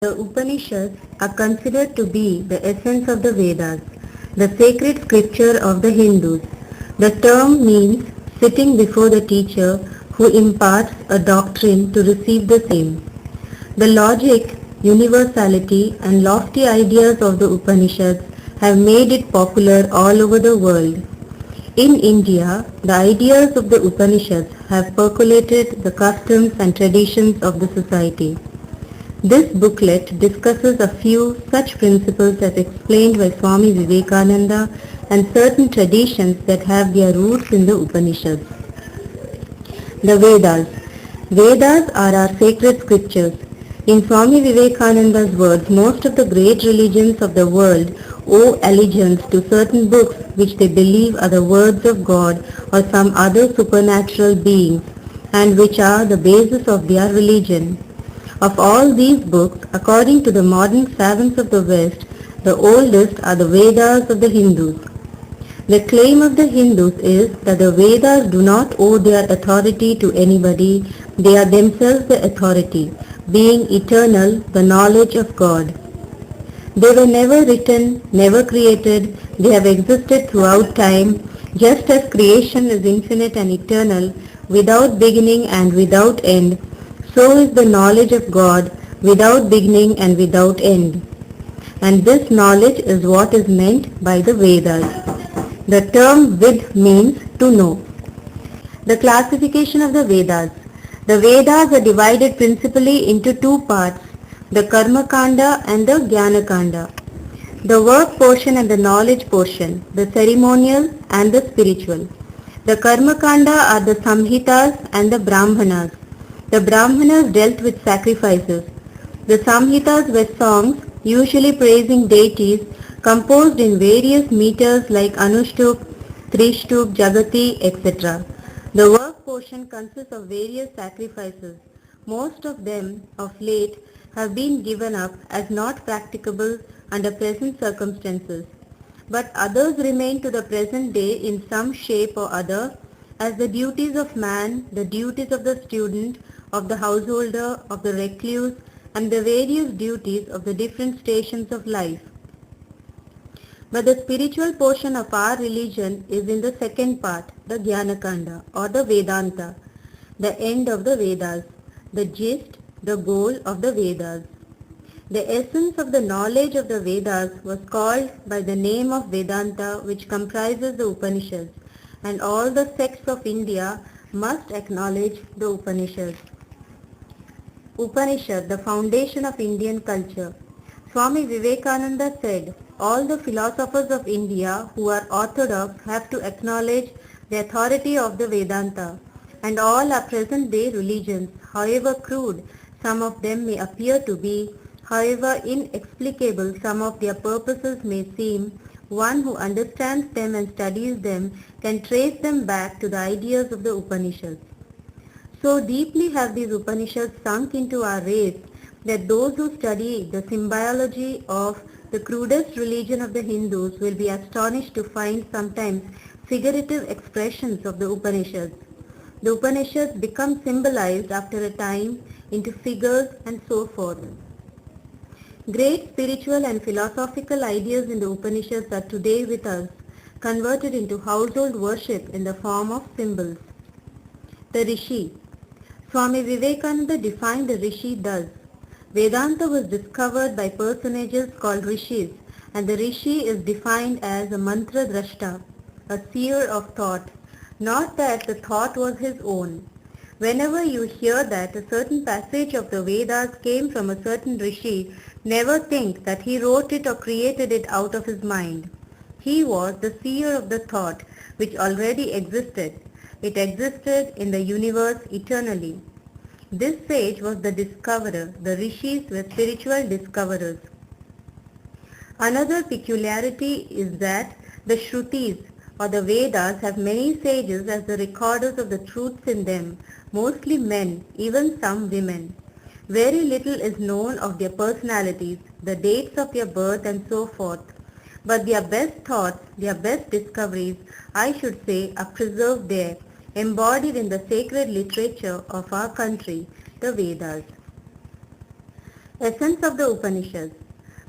The Upanishads are considered to be the essence of the Vedas, the sacred scripture of the Hindus. The term means sitting before the teacher who imparts a doctrine to receive the same. The logic, universality and lofty ideas of the Upanishads have made it popular all over the world. In India, the ideas of the Upanishads have percolated the customs and traditions of the society. This booklet discusses a few such principles as explained by Swami Vivekananda and certain traditions that have their roots in the Upanishads. The Vedas. Vedas are our sacred scriptures. In Swami Vivekananda's words, most of the great religions of the world owe allegiance to certain books which they believe are the words of God or some other supernatural beings and which are the basis of their religion. Of all these books, according to the modern savants of the West, the oldest are the Vedas of the Hindus. The claim of the Hindus is that the Vedas do not owe their authority to anybody, they are themselves the authority, being eternal, the knowledge of God. They were never written, never created, they have existed throughout time, just as creation is infinite and eternal, without beginning and without end, so is the knowledge of God, without beginning and without end. And this knowledge is what is meant by the Vedas. The term Vid means to know. The classification of the Vedas. The Vedas are divided principally into two parts, the Karma Kanda and the Jnana Kanda. The work portion and the knowledge portion, the ceremonial and the spiritual. The Karma Kanda are the Samhitas and the Brahmanas. The Brahmanas dealt with sacrifices. The Samhitas were songs, usually praising deities, composed in various meters like Anushtup, Trishtup, Jagati, etc. The work portion consists of various sacrifices. Most of them, of late, have been given up as not practicable under present circumstances. But others remain to the present day in some shape or other, as the duties of man, the duties of the student, of the householder, of the recluse, and the various duties of the different stations of life. But the spiritual portion of our religion is in the second part, the Jnanakanda or the Vedanta, the end of the Vedas, the gist, the goal of the Vedas. The essence of the knowledge of the Vedas was called by the name of Vedanta, which comprises the Upanishads, and all the sects of India must acknowledge the Upanishads. Upanishad, the foundation of Indian culture. Swami Vivekananda said, all the philosophers of India who are orthodox have to acknowledge the authority of the Vedanta, and all our present-day religions, however crude some of them may appear to be, however inexplicable some of their purposes may seem, one who understands them and studies them can trace them back to the ideas of the Upanishads. So deeply have these Upanishads sunk into our race that those who study the symbology of the crudest religion of the Hindus will be astonished to find sometimes figurative expressions of the Upanishads. The Upanishads become symbolized after a time into figures and so forth. Great spiritual and philosophical ideas in the Upanishads are today with us, converted into household worship in the form of symbols. The Rishi. Swami Vivekananda defined the Rishi thus. Vedanta was discovered by personages called Rishis, and the Rishi is defined as a mantra drashta, a seer of thought, not that the thought was his own. Whenever you hear that a certain passage of the Vedas came from a certain Rishi, never think that he wrote it or created it out of his mind. He was the seer of the thought which already existed. It existed in the universe eternally. This sage was the discoverer. The rishis were spiritual discoverers. Another peculiarity is that the Shrutis or the Vedas have many sages as the recorders of the truths in them, mostly men, even some women. Very little is known of their personalities, the dates of their birth and so forth. But their best thoughts, their best discoveries, I should say, are preserved there, embodied in the sacred literature of our country, the Vedas. Essence of the Upanishads.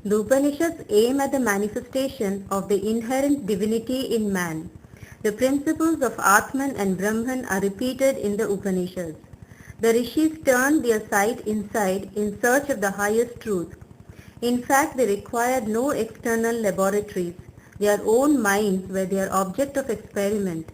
The Upanishads aim at the manifestation of the inherent divinity in man. The principles of Atman and Brahman are repeated in the Upanishads. The rishis turned their sight inside in search of the highest truth. In fact, they required no external laboratories. Their own minds were their object of experiment.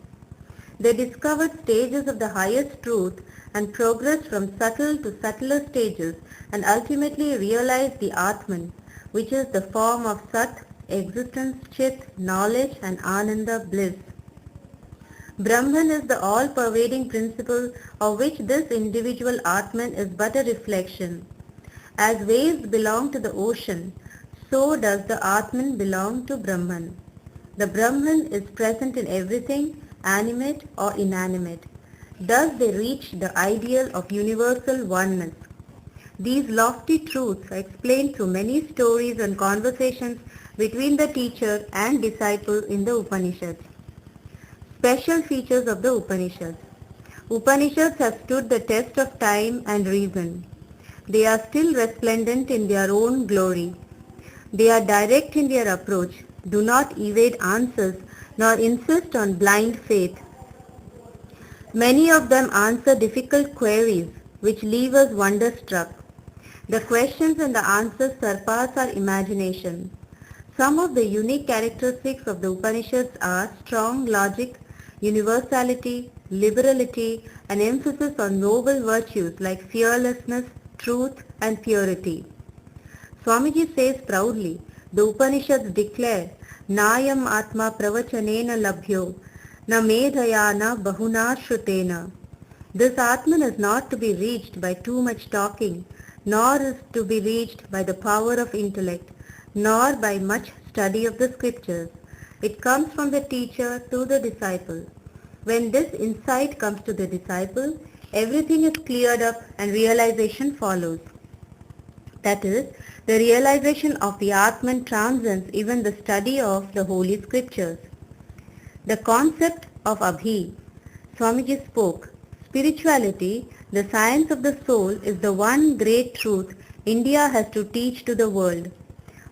They discovered stages of the highest truth and progressed from subtle to subtler stages and ultimately realized the Atman, which is the form of Sat, existence, Chit, knowledge and Ananda, bliss. Brahman is the all-pervading principle of which this individual Atman is but a reflection. As waves belong to the ocean, so does the Atman belong to Brahman. The Brahman is present in everything, animate or inanimate. Thus they reach the ideal of universal oneness. These lofty truths are explained through many stories and conversations between the teacher and disciple in the Upanishads. Special features of the Upanishads. Upanishads have stood the test of time and reason. They are still resplendent in their own glory. They are direct in their approach, do not evade answers, nor insist on blind faith. Many of them answer difficult queries, which leave us wonderstruck. The questions and the answers surpass our imagination. Some of the unique characteristics of the Upanishads are strong logic, universality, liberality, and emphasis on noble virtues like fearlessness, truth, and purity. Swamiji says proudly, the Upanishads declare, Nayam Atma Pravachanena Labhyo, Na Medhaya na Bahuna Shrutena. This Atman is not to be reached by too much talking, nor is to be reached by the power of intellect, nor by much study of the scriptures. It comes from the teacher to the disciple. When this insight comes to the disciple, everything is cleared up and realization follows. That is, the realization of the Atman transcends even the study of the holy scriptures. The concept of Abhi. Swamiji spoke, spirituality, the science of the soul, is the one great truth India has to teach to the world.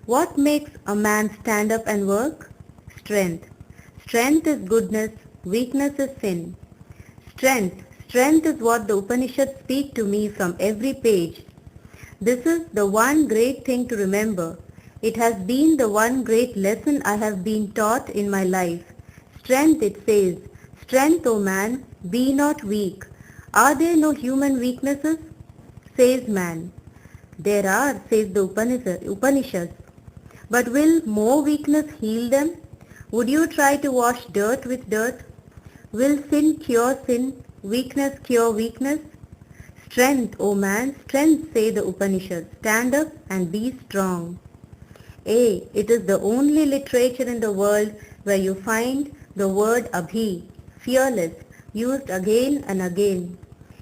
What makes a man stand up and work? Strength. Strength is goodness, weakness is sin. Strength is what the Upanishads speak to me from every page. This is the one great thing to remember. It has been the one great lesson I have been taught in my life. Strength, it says, strength, O man, be not weak. Are there no human weaknesses? Says man. There are, says the Upanishads. But will more weakness heal them? Would you try to wash dirt with dirt? Will sin cure sin, weakness cure weakness? Strength, O man, strength, say the Upanishads. Stand up and be strong. It is the only literature in the world where you find the word Abhi, fearless, used again and again.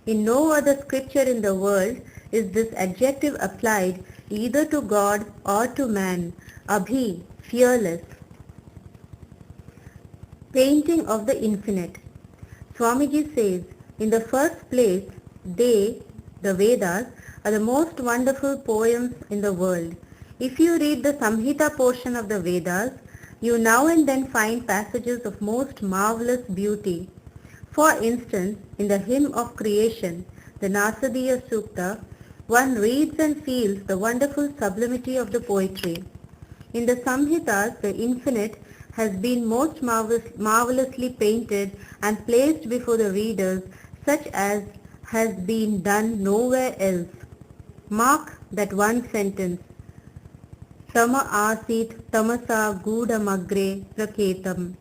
In no other scripture in the world is this adjective applied either to God or to man. Abhi, fearless. Painting of the infinite. Swamiji says, in the first place, they, the Vedas, are the most wonderful poems in the world. If you read the Samhita portion of the Vedas, you now and then find passages of most marvelous beauty. For instance, in the hymn of creation, the Nasadiya Sukta, one reads and feels the wonderful sublimity of the poetry. In the Samhitas, the infinite has been most marvelously painted and placed before the readers, such as has been done nowhere else. Mark that one sentence. Sama asit tamasa gudamagre praketam.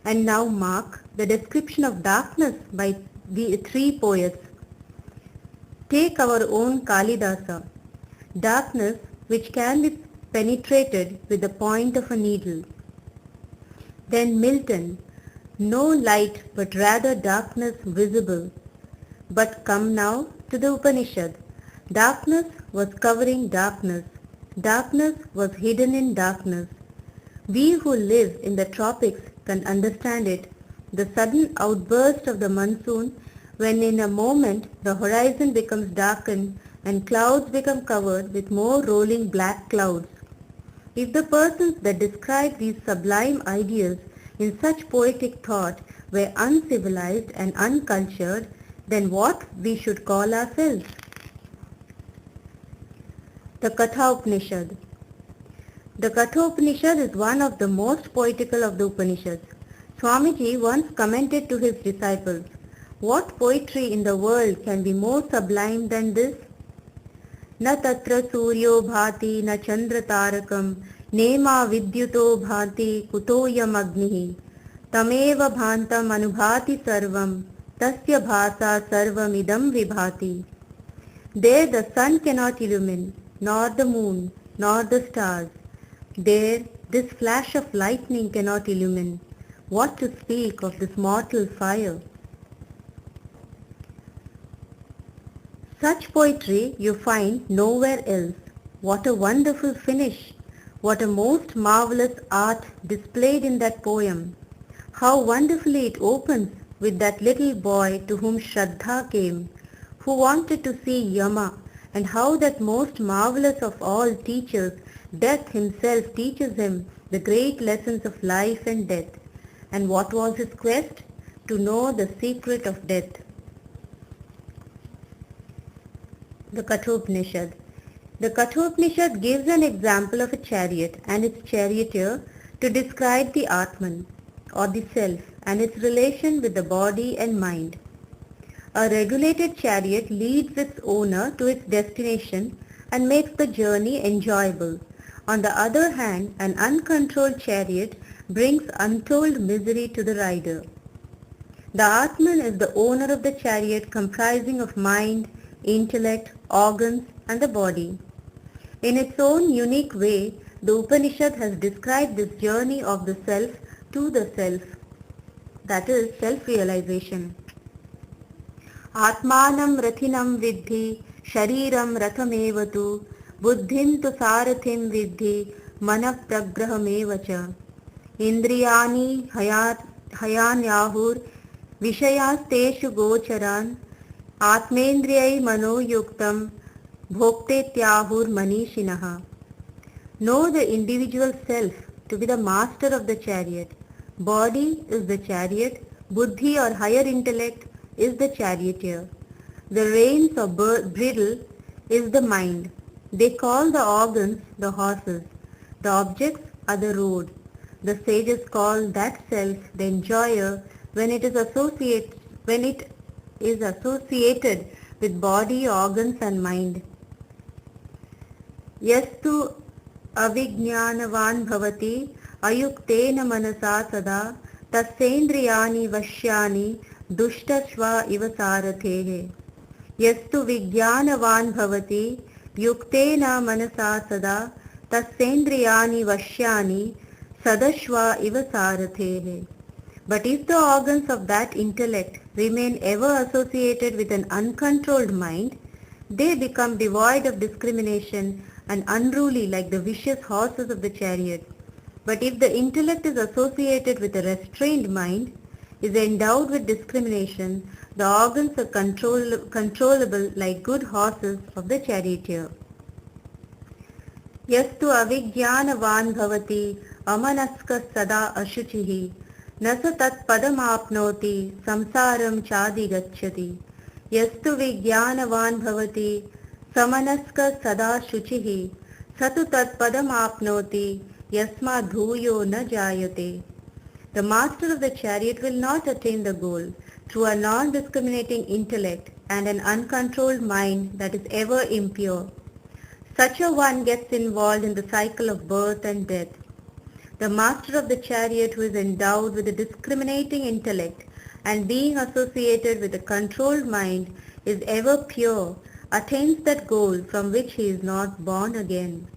And now mark the description of darkness by the three poets. Take our own Kalidasa. Darkness which can be penetrated with the point of a needle. Then Milton. No light but rather darkness visible. But come now to the Upanishad. Darkness was covering darkness. Darkness was hidden in darkness. We who live in the tropics can understand it. The sudden outburst of the monsoon, when in a moment the horizon becomes darkened and clouds become covered with more rolling black clouds. If the persons that describe these sublime ideas in such poetic thought were uncivilized and uncultured, then what we should call ourselves? The Katha Upanishad. The Katha Upanishad is one of the most poetical of the Upanishads. Swamiji once commented to his disciples, "What poetry in the world can be more sublime than this? न तत्र सूर्यो भाति न चंद्र तारकम नेमा विद्युतो भाति कुतोयम अग्निः तमेव भान्तम अनुभाति सर्वम तस्य भासा सर्वमिदं विभाति." There the sun cannot illumine, nor the moon, nor the stars. There this flash of lightning cannot illumine. What to speak of this mortal fire? Such poetry you find nowhere else. What a wonderful finish! What a most marvelous art displayed in that poem! How wonderfully it opens with that little boy to whom Shraddha came, who wanted to see Yama, and how that most marvelous of all teachers, Death himself, teaches him the great lessons of life and death. And what was his quest? To know the secret of death. The Kathopanishad. The Kathopanishad gives an example of a chariot and its charioteer to describe the Atman, or the self, and its relation with the body and mind. A regulated chariot leads its owner to its destination and makes the journey enjoyable. On the other hand, an uncontrolled chariot brings untold misery to the rider. The Atman is the owner of the chariot comprising of mind, intellect, organs and the body. In its own unique way, the Upanishad has described this journey of the self to the self, that is self-realization. Atmanam rathinam vidhi shariram rathamevatu buddhim tu sarathim vidhi manah pragrahamevacha indriyani hayanyahur vishayasteshu gocharan atmendriyai manoyuktam bhoktetyahur manishinaha. Know the individual self to be the master of the chariot. Body is the chariot, buddhi or higher intellect is the charioteer. The reins or bridle is the mind. They call the organs the horses. The objects are the road. The sages call that self the enjoyer when it is associated with body, organs and mind. Yastu avijnanavan bhavati ayuktena manasa sada tasendriyani vashyani duštashva iva sarathehe. Yastu vijnanavan bhavati yuktena manasa sada tasendriyani vashyani sadashva iva sarathehe. But if the organs of that intellect remain ever associated with an uncontrolled mind, they become devoid of discrimination and unruly like the vicious horses of the chariot. But if the intellect is associated with a restrained mind, is endowed with discrimination, the organs are controllable like good horses of the charioteer. Yastu avijnanavan bhavati amanaska sada ashuchihi nasa tat padamapnoti samsaram chadi gacchati. Yastu vijnanavan bhavati samanaska sada shuchihi satu tat padamapnoti yasma dhuyo na jayate. The master of the chariot will not attain the goal through a non-discriminating intellect and an uncontrolled mind that is ever impure. Such a one gets involved in the cycle of birth and death. The master of the chariot who is endowed with a discriminating intellect and being associated with a controlled mind is ever pure, attains that goal from which he is not born again.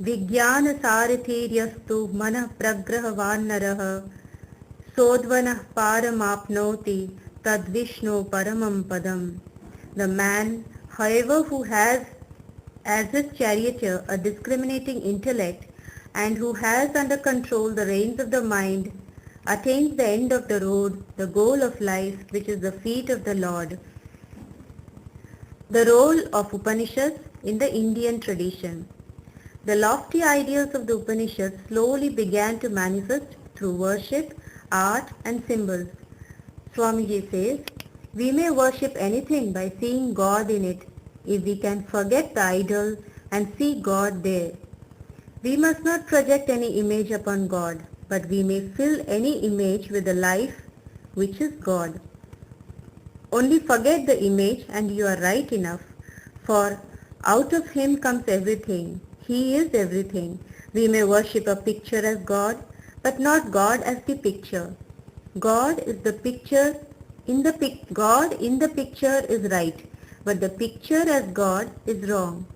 Vijnana sarathiyastu manah pragrahavan narah sodvanah paramapnoti tad vishnu paramam padam. The man, however, who has as his charioteer a discriminating intellect and who has under control the reins of the mind, attains the end of the road, the goal of life, which is the feet of the Lord. The role of Upanishads in the Indian tradition. The lofty ideals of the Upanishads slowly began to manifest through worship, art and symbols. Swamiji says, we may worship anything by seeing God in it, if we can forget the idol and see God there. We must not project any image upon God, but we may fill any image with the life which is God. Only forget the image and you are right enough, for out of Him comes everything. He is everything. We may worship a picture as God, but not God as the picture. God is the picture. God in the picture is right, but the picture as God is wrong.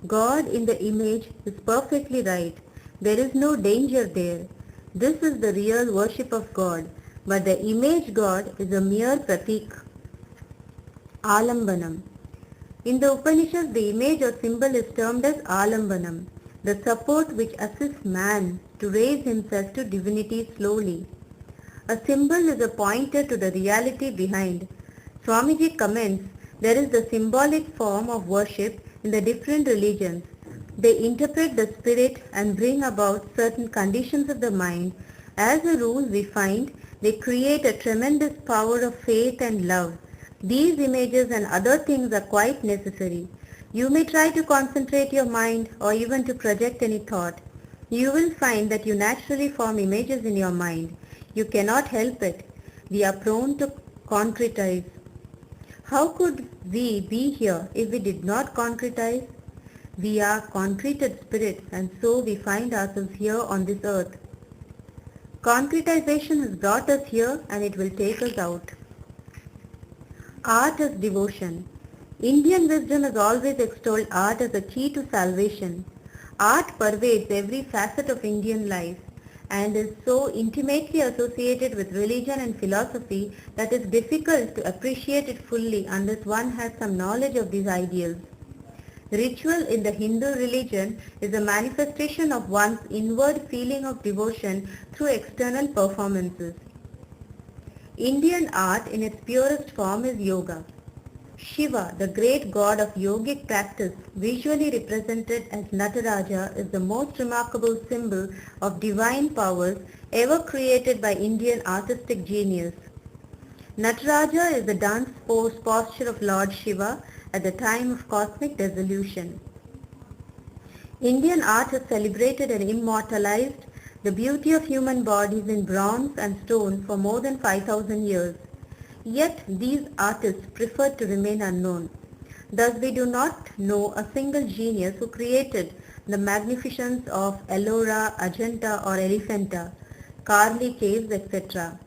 God in the image is perfectly right. There is no danger there. This is the real worship of God, but the image God is a mere pratik. Alambanam. In the Upanishads, the image or symbol is termed as Alambanam, the support which assists man to raise himself to divinity slowly. A symbol is a pointer to the reality behind. Swamiji comments, there is the symbolic form of worship in the different religions. They interpret the spirit and bring about certain conditions of the mind. As a rule, we find they create a tremendous power of faith and love. These images and other things are quite necessary. You may try to concentrate your mind or even to project any thought. You will find that you naturally form images in your mind. You cannot help it. We are prone to concretize. How could we be here if we did not concretize? We are concreted spirits and so we find ourselves here on this earth. Concretization has brought us here and it will take us out. Art as devotion. Indian wisdom has always extolled art as a key to salvation. Art pervades every facet of Indian life and is so intimately associated with religion and philosophy that it is difficult to appreciate it fully unless one has some knowledge of these ideals. Ritual in the Hindu religion is a manifestation of one's inward feeling of devotion through external performances. Indian art in its purest form is yoga. Shiva, the great god of yogic practice, visually represented as Nataraja, is the most remarkable symbol of divine powers ever created by Indian artistic genius. Nataraja is the dance pose posture of Lord Shiva at the time of cosmic dissolution. Indian art has celebrated and immortalized the beauty of human bodies in bronze and stone for more than 5,000 years. Yet these artists prefer to remain unknown. Thus we do not know a single genius who created the magnificence of Ellora, Ajanta or Elephanta, Karli caves, etc.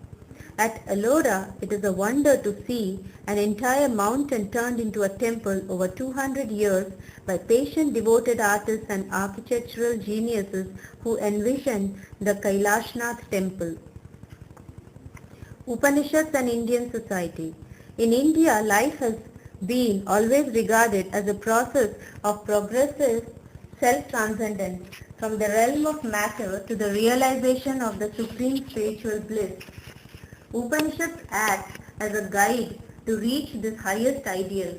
At Ellora, it is a wonder to see an entire mountain turned into a temple over 200 years by patient devoted artists and architectural geniuses who envisioned the Kailashnath temple. Upanishads and Indian society. In India, life has been always regarded as a process of progressive self-transcendence from the realm of matter to the realization of the supreme spiritual bliss. Upanishads act as a guide to reach this highest ideal.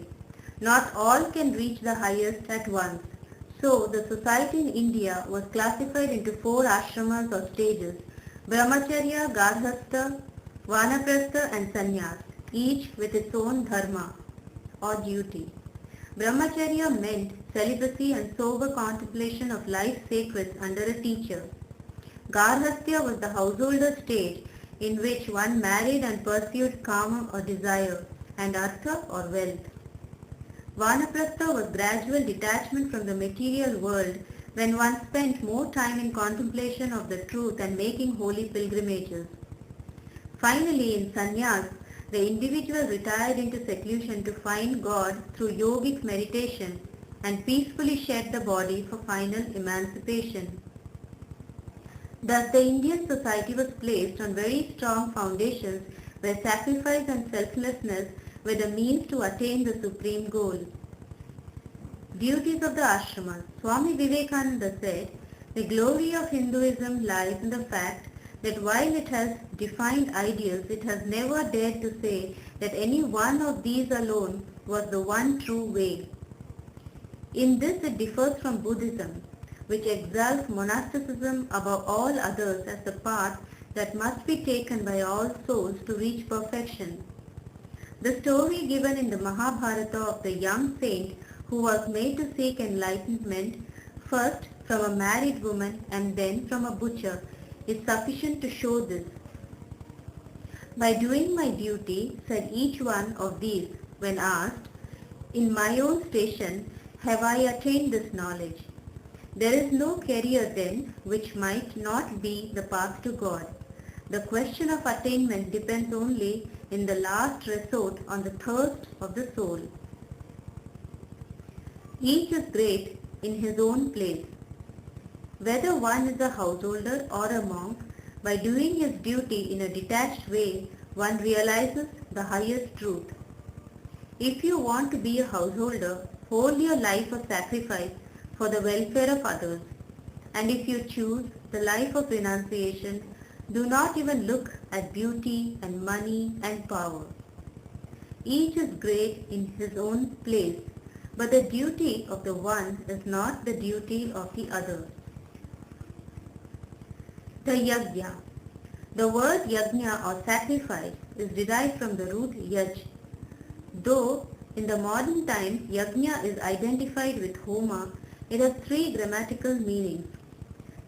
Not all can reach the highest at once. So, the society in India was classified into 4 ashramas or stages: Brahmacharya, Garhastha, Vanaprastha and Sannyas, each with its own dharma or duty. Brahmacharya meant celibacy and sober contemplation of life's secrets under a teacher. Garhastha was the householder stage in which one married and pursued kama or desire and artha or wealth. Vanaprastha was gradual detachment from the material world when one spent more time in contemplation of the truth and making holy pilgrimages. Finally, in sannyas, the individual retired into seclusion to find God through yogic meditation and peacefully shed the body for final emancipation. Thus, the Indian society was placed on very strong foundations where sacrifice and selflessness were the means to attain the supreme goal. Duties of the ashramas. Swami Vivekananda said, the glory of Hinduism lies in the fact that while it has defined ideals, it has never dared to say that any one of these alone was the one true way. In this it differs from Buddhism, which exalts monasticism above all others as the path that must be taken by all souls to reach perfection. The story given in the Mahabharata of the young saint who was made to seek enlightenment first from a married woman and then from a butcher is sufficient to show this. By doing my duty, said each one of these when asked, in my own station have I attained this knowledge. There is no career then which might not be the path to God. The question of attainment depends only in the last resort on the thirst of the soul. Each is great in his own place. Whether one is a householder or a monk, by doing his duty in a detached way, one realizes the highest truth. If you want to be a householder, hold your life of sacrifice for the welfare of others. And if you choose the life of renunciation, do not even look at beauty and money and power. Each is great in his own place, but the duty of the one is not the duty of the other. The yajna. The word yajna or sacrifice is derived from the root yaj. Though in the modern times yajna is identified with Homa, it has three grammatical meanings: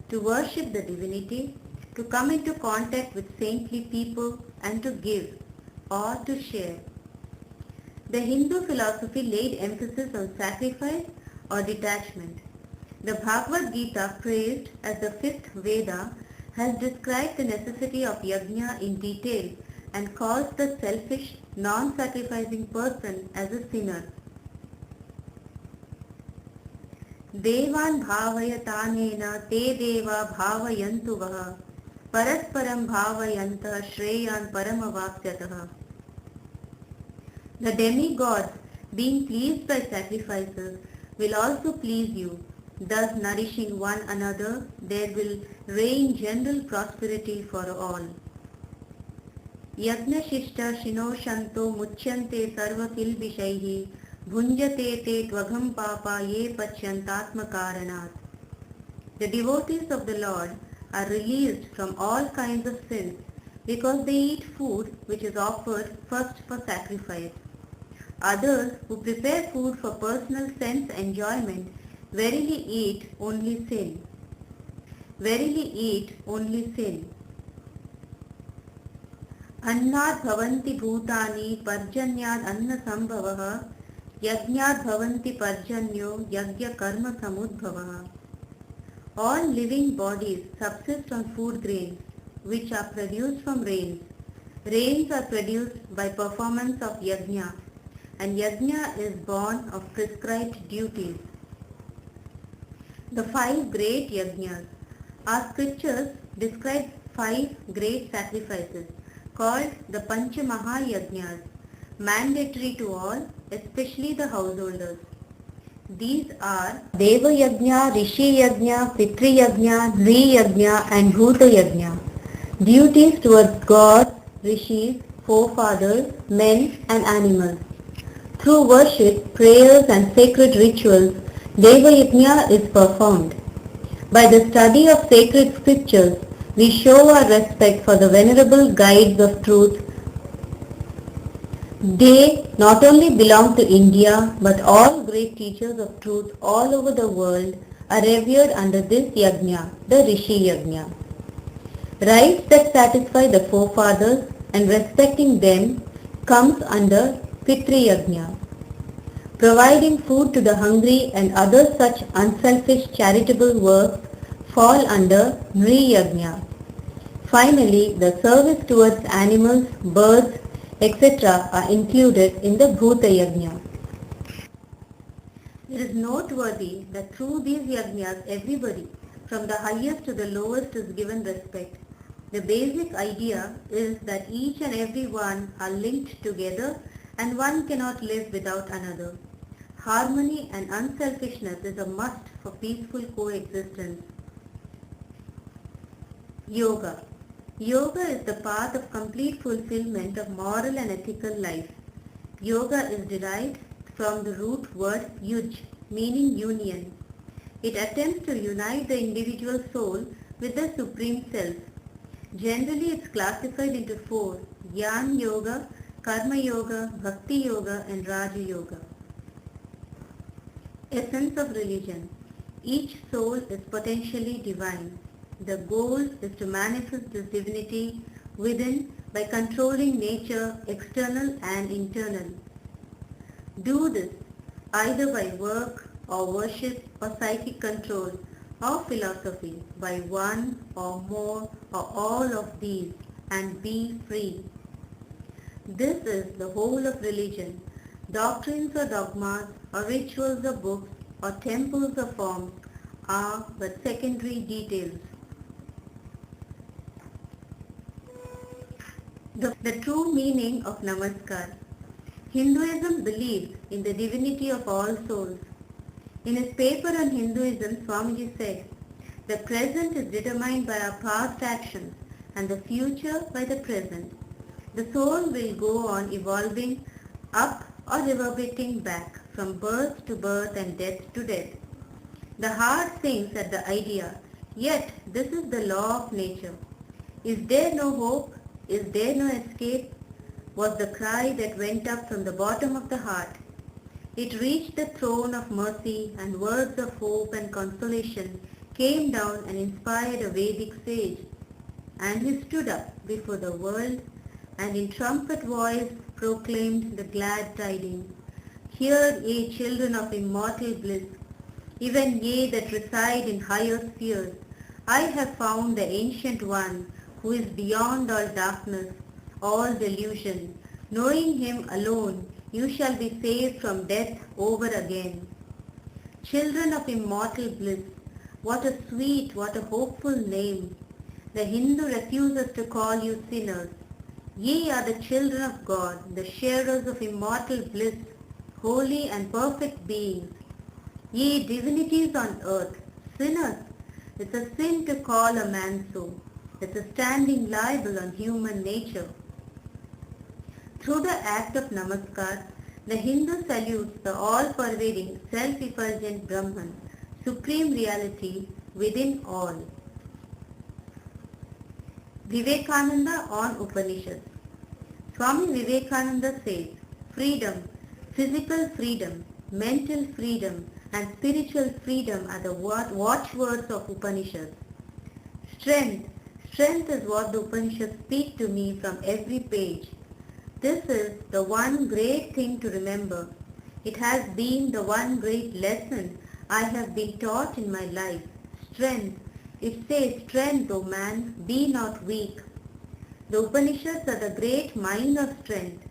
to worship the divinity, to come into contact with saintly people, and to give or to share. The Hindu philosophy laid emphasis on sacrifice or detachment. The Bhagavad Gita, praised as the fifth Veda, has described the necessity of yajna in detail and calls the selfish, non-sacrificing person as a sinner. Devan bhavayatanena te deva bhavayantu vaha parasparam bhavayanta shreyan paramavapyatah. The demigods, being pleased by sacrifices, will also please you. Thus nourishing one another, there will reign general prosperity for all. Yajna shishta shino shanto muchyante sarva kilbishaihi bhunjate te tvagam papa ye pachyantatma karanat. The devotees of the Lord are released from all kinds of sins because they eat food which is offered first for sacrifice. Others who prepare food for personal sense enjoyment verily eat only sin. Verily eat only sin. Annad bhavanti bhutani parjanyad anna sambhavah yajnad bhavanti parjanyo yajna karma samudbhavah. All living bodies subsist on food grains which are produced from rains. Rains are produced by performance of yajna, and yajna is born of prescribed duties. The five great yajnas. Our scriptures describe five great sacrifices called the Pancha Mahayajnas, mandatory to all, especially the householders. These are Deva Yajna, Rishi Yajna, Pitri Yajna, Nri Yajna and Bhuta Yajna. Duties towards gods, rishis, forefathers, men and animals. Through worship, prayers and sacred rituals, Deva Yajna is performed. By the study of sacred scriptures, we show our respect for the venerable guides of truth. They not only belong to India, but all great teachers of truth all over the world are revered under this yajna, the Rishi Yajna. Rites that satisfy the forefathers and respecting them comes under Pitri Yajna. Providing food to the hungry and other such unselfish charitable works fall under Nri Yajna. Finally, the service towards animals, birds, etc. are included in the Bhuta Yajna. It is noteworthy that through these yajnas everybody, from the highest to the lowest, is given respect. The basic idea is that each and every one are linked together and one cannot live without another. Harmony and unselfishness is a must for peaceful coexistence. Yoga. Yoga is the path of complete fulfillment of moral and ethical life. Yoga is derived from the root word yuj, meaning union. It attempts to unite the individual soul with the Supreme Self. Generally, it's classified into four: Jnana Yoga, Karma Yoga, Bhakti Yoga, and Raja Yoga. Essence of religion. Each soul is potentially divine. The goal is to manifest this divinity within by controlling nature, external and internal. Do this either by work or worship or psychic control or philosophy, by one or more or all of these, and be free. This is the whole of religion. Doctrines or dogmas or rituals or books or temples or forms are but secondary details. The true meaning of Namaskar. Hinduism believes in the divinity of all souls. In his paper on Hinduism, Swamiji said, "The present is determined by our past actions and the future by the present. The soul will go on evolving up or reverberating back from birth to birth and death to death. The heart sinks at the idea, yet this is the law of nature. Is there no hope? Is there no escape?" was the cry that went up from the bottom of the heart. It reached the throne of mercy, and words of hope and consolation came down and inspired a Vedic sage. And he stood up before the world and in trumpet voice proclaimed the glad tidings. "Hear, ye children of immortal bliss, even ye that reside in higher spheres. I have found the Ancient One, who is beyond all darkness, all delusion. Knowing him alone, you shall be saved from death over again." Children of immortal bliss, what a sweet, what a hopeful name. The Hindu refuses to call you sinners. Ye are the children of God, the sharers of immortal bliss, holy and perfect beings. Ye divinities on earth, sinners. It's a sin to call a man so. It's a standing libel on human nature. Through the act of Namaskar, the Hindu salutes the all-pervading, self-effulgent Brahman, supreme reality within all. Vivekananda on Upanishads. Swami Vivekananda says, freedom, physical freedom, mental freedom, and spiritual freedom are the watchwords of Upanishads. Strength, strength is what the Upanishads speak to me from every page. This is the one great thing to remember. It has been the one great lesson I have been taught in my life. Strength. It says, "Strength, O man, be not weak." The Upanishads are the great mine of strength.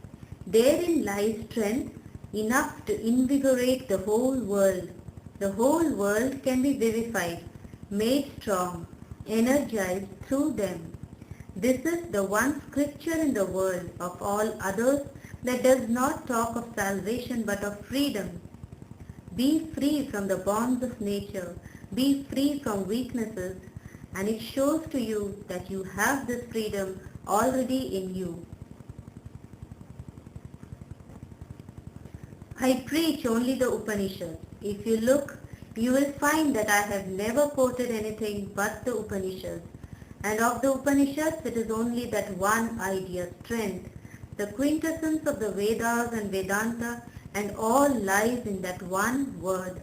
Therein lies strength enough to invigorate the whole world. The whole world can be vivified, made strong, energized through them. This is the one scripture in the world of all others that does not talk of salvation but of freedom. Be free from the bonds of nature. Be free from weaknesses, and it shows to you that you have this freedom already in you. I preach only the Upanishads. If you look, you will find that I have never quoted anything but the Upanishads. And of the Upanishads, it is only that one idea, strength, the quintessence of the Vedas and Vedanta, and all lies in that one word,